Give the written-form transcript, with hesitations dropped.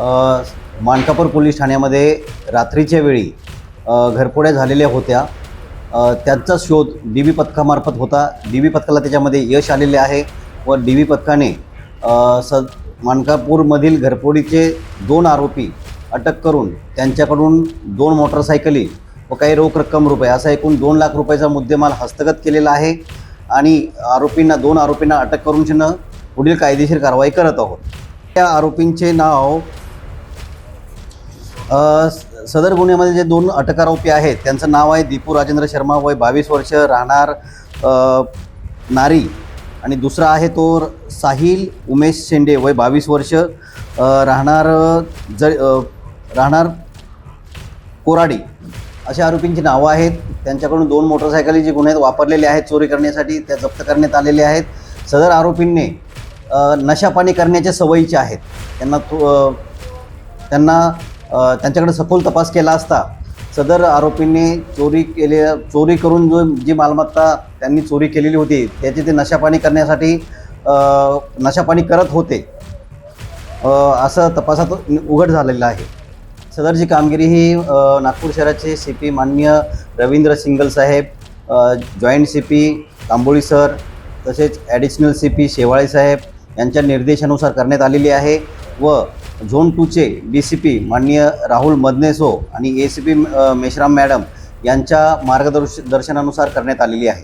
Mankapur police ठाण्यामध्ये रात्रीच्या वेळी घरफोड्या झालेल्या होत्या. त्यांचा शोध DB पथकामार्फत होता. DB पथकाला त्याच्यामध्ये यश आलेले आहे व DB पथकाने मानकापूरमधील घरफोडीचे 2 आरोपी अटक करून त्यांच्याकडून 2 मोटरसायकली व काही रोख रक्कम रुपये असा एकूण 2 लाख रुपयाचा मुद्देमाल हस्तगत केलेला आहे आणि 2 आरोपींना अटक करून पुढील कायदेशीर कारवाई करत आहोत. त्या आरोपींचे नाव सदर गुन्ह्यामध्ये जे 2 अटक आरोपी आहेत त्यांचं नाव आहे दीपू राजेंद्र शर्मा, वय 22 वर्ष, राहणार नारी, आणि दुसरा आहे तो साहिल उमेश शेंडे, वय 22 वर्ष, राहणार कोराडी. अशा आरोपींची नावं आहेत. त्यांच्याकडून 2 मोटरसायकली जे गुन्ह्यात वापरलेले आहेत चोरी करण्यासाठी त्या जप्त करण्यात आलेले आहेत. सदर आरोपींनी नशापाणी करण्याच्या सवयीचे आहेत. त्यांच्याकडे सखोल तपास केला असता सदर आरोपींनी चोरी करून जी मालमत्ता त्यांनी चोरी केलेली होती त्याची ते नशापाणी करण्यासाठी नशापाणी करत होते असं तपासात उघड झालेलं आहे. सदरची कामगिरी ही नागपूर शहराचे CP माननीय रवींद्र सिंगल साहेब, जॉईंट CP तांबोळी सर, तसेच ॲडिशनल CP शेवाळे साहेब यांच्या निर्देशानुसार करण्यात आलेली आहे व झोन 2चे DCP माननीय राहुल मदनेसो आणि ACP मेश्राम मॅडम यांच्या मार्गदर्शनानुसार करण्यात आलेली आहे.